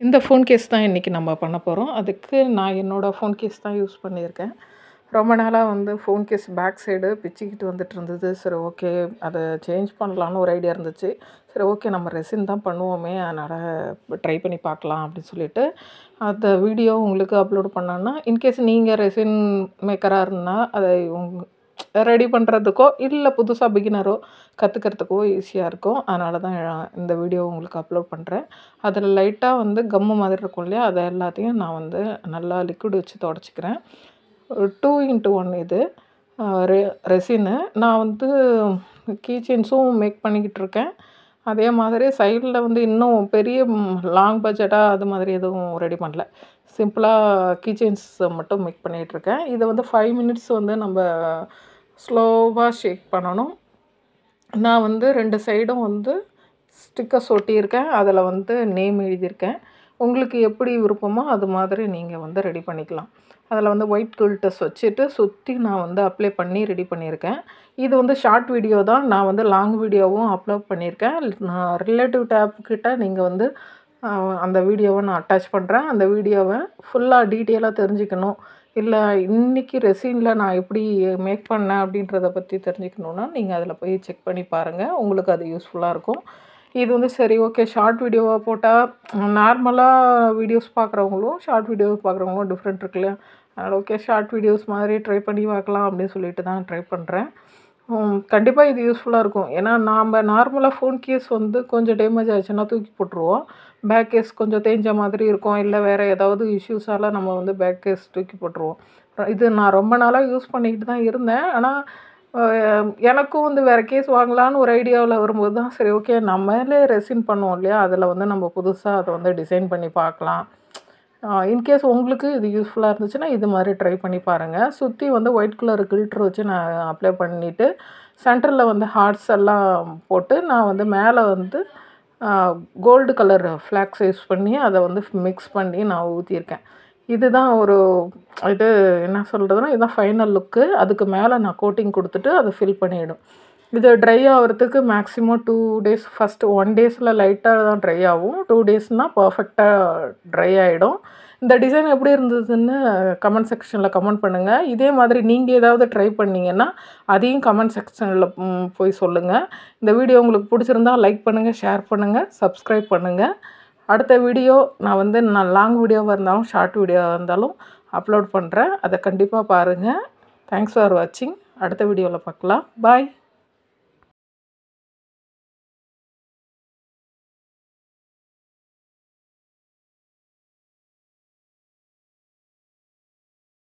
இந்த phone case தான் இன்றைக்கி நம்ம பண்ண போகிறோம். அதுக்கு நான் என்னோடய ஃபோன் கேஸ் தான் யூஸ் பண்ணியிருக்கேன். ரொம்ப நாளாக வந்து ஃபோன் கேஸ் பேக் சைடு பிச்சுக்கிட்டு வந்துட்டு இருந்தது. சரி ஓகே, அதை சேஞ்ச் பண்ணலான்னு ஒரு ஐடியா இருந்துச்சு. சரி ஓகே, நம்ம ரெசின் தான் பண்ணுவோமே, அதனால் ட்ரை பண்ணி பார்க்கலாம் அப்படின்னு சொல்லிட்டு அந்த வீடியோ உங்களுக்கு அப்லோட் பண்ணோன்னா, இன்கேஸ் நீங்கள் ரெசின் மேக்கராக இருந்தால் அதை ரெடி பண்ணுறதுக்கோ இல்லை புதுசாக பிகினரோ கற்றுக்கிறதுக்கோ ஈஸியாக இருக்கும். அதனால தான் இந்த வீடியோ உங்களுக்கு அப்லோட் பண்ணுறேன். அதில் லைட்டாக வந்து கம்மு மாதிரி இருக்கும் இல்லையா, அதை எல்லாத்தையும் நான் வந்து நல்லா லிக்விட் வச்சு தொடச்சிக்கிறேன். 2x1 இது ரெசின்னு. நான் வந்து கீ செயின்ஸும் மேக் பண்ணிக்கிட்டு இருக்கேன். அதே மாதிரி சைடில் வந்து இன்னும் பெரிய லாங் பட்ஜெட்டாக அது மாதிரி எதுவும் ரெடி பண்ணல. சிம்பிளாக கீ செயின்ஸ் மட்டும் மேக் பண்ணிகிட்ருக்கேன். இதை வந்து 5 மினிட்ஸ் வந்து நம்ம ஸ்லோவாக ஷேக் பண்ணணும். நான் வந்து 2 சைடும் வந்து ஸ்டிக்கர்ஸ் ஒட்டியிருக்கேன். அதில் வந்து நேம் எழுதியிருக்கேன். உங்களுக்கு எப்படி விருப்பமோ அது மாதிரி நீங்கள் வந்து ரெடி பண்ணிக்கலாம். அதில் வந்து ஒயிட் கில்டர்ஸ் வச்சுட்டு சுற்றி நான் வந்து அப்ளை பண்ணி ரெடி பண்ணியிருக்கேன். இது வந்து ஷார்ட் வீடியோ தான். நான் வந்து லாங் வீடியோவும் அப்லோட் பண்ணியிருக்கேன். நான் ரிலேட்டிவ் டேப் கிட்ட நீங்கள் வந்து அந்த வீடியோவை நான் அட்டாச் பண்ணுறேன். அந்த வீடியோவை ஃபுல்லாக டீட்டெயிலாக தெரிஞ்சுக்கணும், இல்லை இன்றைக்கி ரெசினில் நான் எப்படி மேக் பண்ணேன் அப்படின்றத பற்றி தெரிஞ்சுக்கணுன்னா நீங்கள் அதில் போய் செக் பண்ணி பாருங்கள். உங்களுக்கு அது யூஸ்ஃபுல்லாக இருக்கும். இது வந்து சரி ஓகே, ஷார்ட் வீடியோவாக போட்டால் நார்மலாக வீடியோஸ் பார்க்குறவங்களும் ஷார்ட் வீடியோஸ் பார்க்குறவங்களும் டிஃப்ரெண்ட் இருக்கு இல்லையா, அதனால் ஓகே ஷார்ட் வீடியோஸ் மாதிரி ட்ரை பண்ணி பார்க்கலாம் அப்படின்னு சொல்லிட்டு தான் ட்ரை பண்ணுறேன். கண்டிப்பாக இது யூஸ்ஃபுல்லாக இருக்கும். ஏன்னா நாம் நார்மலாக ஃபோன் கேஸ் வந்து கொஞ்சம் டேமேஜ் ஆச்சுன்னா தூக்கி போட்டுருவோம். பேக் கேஸ் கொஞ்சம் தேஞ்ச மாதிரி இருக்கும், இல்லை வேறு ஏதாவது இஷ்யூஸால் நம்ம வந்து பேக் கேஸ் தூக்கி போட்டுருவோம். இது நான் ரொம்ப நாளாக யூஸ் பண்ணிக்கிட்டு தான் இருந்தேன். ஆனால் எனக்கும் வந்து வேறு கேஸ் வாங்கலான்னு ஒரு ஐடியாவில் வரும்போது தான் சரி ஓகே, நம்மளே ரெசின் பண்ணுவோம் இல்லையா, அதில் வந்து நம்ம புதுசாக அதை வந்து டிசைன் பண்ணி பார்க்கலாம். இன்கேஸ் உங்களுக்கு இது யூஸ்ஃபுல்லாக இருந்துச்சுன்னா இது மாதிரி ட்ரை பண்ணி பாருங்கள். சுற்றி வந்து ஒயிட் கலர் கில்ட்ரு வச்சு நான் அப்ளை பண்ணிவிட்டு சென்டரில் வந்து ஹார்ட்ஸ் எல்லாம் போட்டு நான் வந்து மேலே வந்து கோல்டு கலர் ஃப்ளாக்ஸ் யூஸ் பண்ணி அதை வந்து மிக்ஸ் பண்ணி நான் ஊற்றியிருக்கேன். இதுதான் ஒரு இது என்ன சொல்கிறதுனா, இதுதான் ஃபைனல் லுக்கு. அதுக்கு மேலே நான் கோட்டிங் கொடுத்துட்டு அதை ஃபில் பண்ணிவிடும். இது ட்ரை ஆகிறதுக்கு மேக்ஸிமம் 2 டேஸ். ஃபஸ்ட்டு 1 டேஸில் லைட்டாக தான் ட்ரை ஆகும். 2 டேஸ்னால் பர்ஃபெக்டாக ட்ரை ஆகிடும். இந்த டிசைன் எப்படி இருந்ததுன்னு கமெண்ட் செக்ஷனில் கமெண்ட் பண்ணுங்கள். இதே மாதிரி நீங்கள் ஏதாவது ட்ரை பண்ணிங்கன்னா அதையும் கமெண்ட் செக்ஷனில் போய் சொல்லுங்கள். இந்த வீடியோ உங்களுக்கு பிடிச்சிருந்தா லைக் பண்ணுங்கள், ஷேர் பண்ணுங்கள், சப்ஸ்கிரைப் பண்ணுங்கள். அடுத்த வீடியோ நான் லாங் வீடியோவாக இருந்தாலும் ஷார்ட் வீடியோவாக இருந்தாலும் அப்லோட் பண்ணுறேன். அதை கண்டிப்பாக பாருங்கள். தேங்க்ஸ் ஃபார் வாட்சிங். அடுத்த வீடியோவில் பார்க்கலாம். பாய்.